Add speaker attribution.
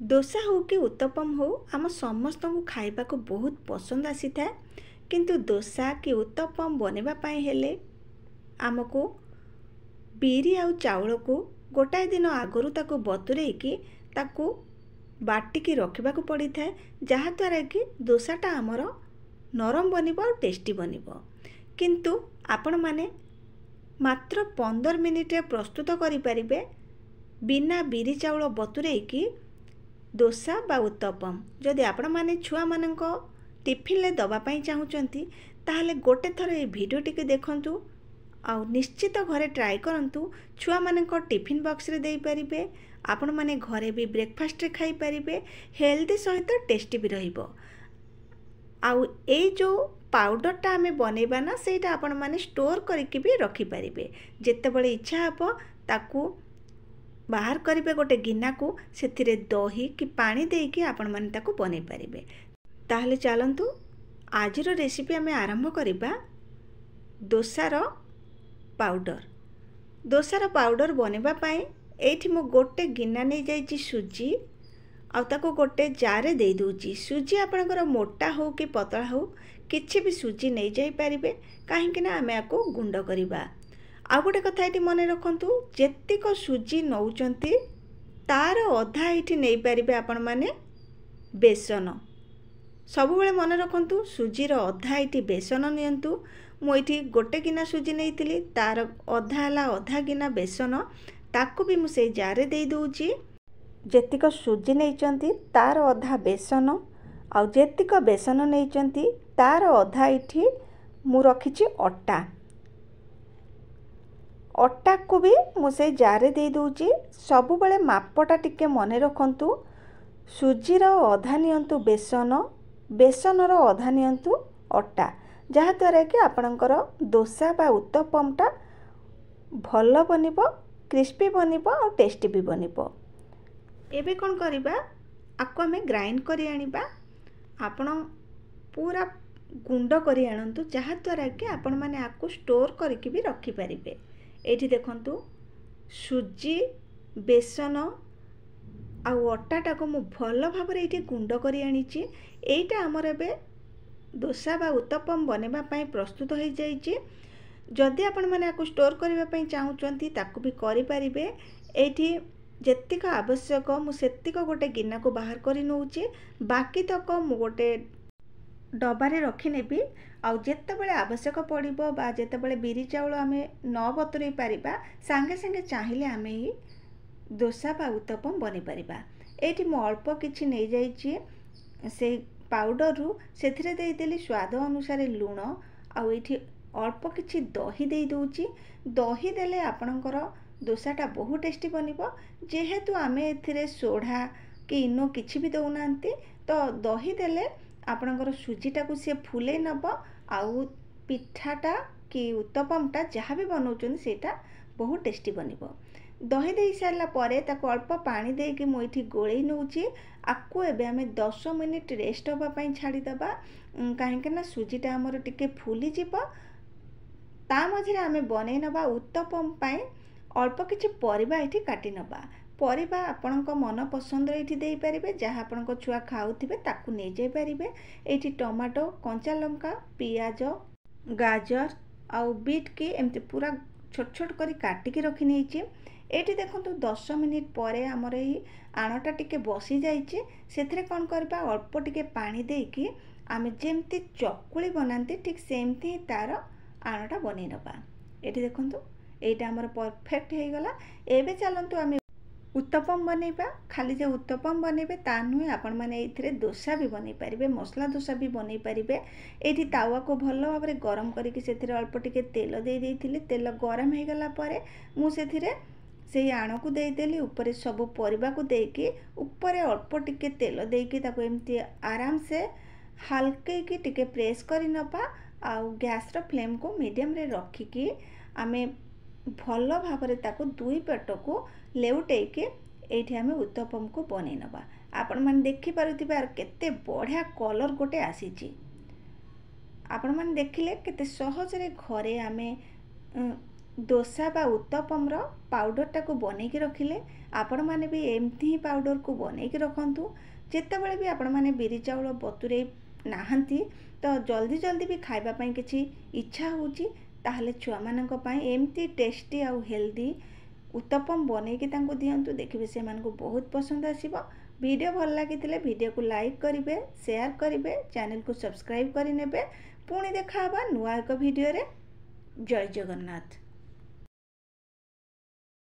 Speaker 1: दोसा हो कि उत्तपम हो आम समस्त को खाइबा को बहुत पसंद आसी था। किंतु दोसा कि उत्तपम बनवा हेले आमको बिरी आउ चाउल को गोटाए दिन आगरू ताको बतुरे कि ताको बाटिकी रखा पड़ी था, जहाँद्वारा कि दोसाटा आमर नरम बनिबो और टेस्टी बनिबो। किंतु आपण माने मात्र 15 मिनिट प्रस्तुत करि परिबे बिना बिरी चाउल बतुरे कि दोसा बा उत्तपम। जदि आपण माने छुआ मानक टिफिन ले दबा पई चाहूचंती ताहले गोटे थर ए वीडियो टिके देखंतु आउ निश्चित घरे ट्राई करंतु। छुआ मानक टिफिन बॉक्स रे देई परिबे, आपण माने घरे भी ब्रेकफास्ट रे खाई परिबे, हेल्दी सहित टेस्टी भी रहिबो। आउ ए जो पाउडरटा आमे बनेबा ना सेटा आपण माने स्टोर करके भी रखी परिबे। जेतेबेले इच्छा हबो ताकू बाहर करिबे गोटे गिना को, सेथिरे दही कि पानी देकी आपण माने ताकू बनै परिबे। ताहले चलंतु आजिरो रेसिपी आमे आरंभ करिबा। दोसार पाउडर। दोसार पाउडर बनेबा पई एठी मो गोटे गिना नै जाईची सुजी आ ताको गोटे जारे दे दूची। सुजी आपणकर मोटा हो कि पतला हो किछि भी सुजी नै जाई परिबे, काहेकि ना आमे आको गुंड करिबा। आ गोटे कथा ये मन रखु, जेतिक सुजी नौचंती तार अधा ये नहीं पारे आपण माने बेसन। सबुबले मन रखु सुजीर अधा ये बेसन नियंतु। मुझे गोटे गिना सुजी नहीं तार अधा गिना बेसन, ताकू भी मुझे जारे दे दूची। जेतिक सुजी नहीं तार अधा बेसन आउ जेतिक बेसन नहीं तार अधा ये मु रखी अटा। अटा को भी मुझे जारे दे दूची। सबुबले मापटा टिके मन रखंतु, सुजीर अधा नियंतु बेसन, बेसनर अधा नियंतु अटा, जहाँद्वारा कि आपणकर दोसा बा उत्तपमटा भल बनिबो, क्रिस्पी बनिबो और टेस्टी भी बनिबो। एबे कोन करिबा, आको आमे ग्राइंड करी आनिबा। आपण पूरा गुंड करी आनंतु, जहाँद्वारा कि आपण माने आको स्टोर करके भी रखी परिबे। एठी देखंतु सुजी, बेसन आउ अटाटा को मु भल भाबरे एठी गुंड करी आनिची। एटा हमर एबे दोसा बा उत्तपम बनेबा पई प्रस्तुत हो जाईची। जदि आपण माने आको स्टोर करबा पई चाहूचंती ताकू भी करि परिबे। एठी जेतिक आवश्यक मु सेतिक गोटे गिना को बाहर करी नउची, बाकी तक मु गोटे डबारे रखी नेबी। आउ जेतेबेले आवश्यक पड़िबो बा जेतेबेले बिरी चाउल आमे न बतुरई पारिबा, सांगे सांगे चाहिले आमे ही दोसा बा उत्तपम बनि पारिबा। एठी मु अल्प किछि नै जाईची से पाउडर रु, सेथिरे देई देली स्वाद अनुसार लूण, आउ एठी अल्प किछि दही देई दूची। दही देले आपणकर दोसाटा बहुत टेस्टी बनिबो। जेहेतु आमे एथिरे सोढा कि इनो किछि भी दउनांती, तो दही देले आपणकर सुजीटा को सी फुले नब, आउ पिठाटा कि उत्तपमटा जहाँ भी बनाउछन सेटा बहुत टेस्टी बनिबो। दही दे सारा परे ताको अल्प पानी देके मुझे गोले नौची। आकु एबे आमे 10 मिनिट रेस्ट होबा पई छाड़ी दबा, काहेकि ना सुजीटा हमर टिके फुली जिवो। ता मझिरे आमे बनै नबा उत्तपम पई अल्प किछि परिबा एठी काटी नबा। परिबा आपणक मन पसंद एठी देई परिबे, जहाँ आपणक छुआ खाउथिबे ताकू नै जाई परिबे। एठी टमाटो, कंचा लंका, पियाज, गाजर आउ बीट की एमती पूरा छोट छोट करी काटिकी रखी नेइची। एठी देखंतु 10 मिनिट परे हमर एही आणटा टिके बसी जाईची। सेथरे कोन करबा, अल्प टिके पानी देकी आमे जेमती चकुली बनांती ठीक सेमती ही तार आणटा बनै नबा। एठी देखंतु एटा हमर परफेक्ट हे गला। एबे चलंतु आमे उत्तपम बनेबा। खाली जे उत्तपम बनेबे ता नुहे, आपण माने एथिरे दोसा भी बनै परिबे, मसला दोसा भी बनै परिबे। एठी तावा को भल भाबरे गरम करिकि सेथिरे अल्प टिके तेल देई देइथिले। तेल गरम हे गला परे मु सेथिरे सेही आण को देई देली। ऊपर सब परिबा को देकी ऊपर अल्प टिके तेल देकी ताको एमती आराम से हल्के की टिके प्रेस करि नबा। आउ गैस रो फ्लेम को मीडियम रे रखिकी आमे भल भाबरे ताको दुई पेट को लेउटेकी एठी आमे उत्तपम को बनै नबा। आपण माने देखि पारुथिबे केते बढ़िया कलर गोटे आसीची। आपण माने देखिले केते सहज रे घरे आमे दोसा बा उत्तपम पाउडरटा को बनईकी रखिले आपण माने भी एमती ही पाउडर को बनईकी रखंतु। जेतेबेले भी आपण माने बिरी चाउल बतुरे नाहंती तो जल्दी जल्दी भी खाइबा पई किछि इच्छा होउची ताहले छुआ मानक पई एमती टेस्टी आउ हेल्दी उत्तपम बनईकी तांको दियंतु। देखिबे से मानको बहुत पसंद आसीबो। वीडियो भल लागितिले वीडियो को लाइक करिवे, शेयर करिवे, चैनल को सब्सक्राइब करि नेबे। पुणी देखा हबा नुआ एक वीडियो रे। जय जगन्नाथ।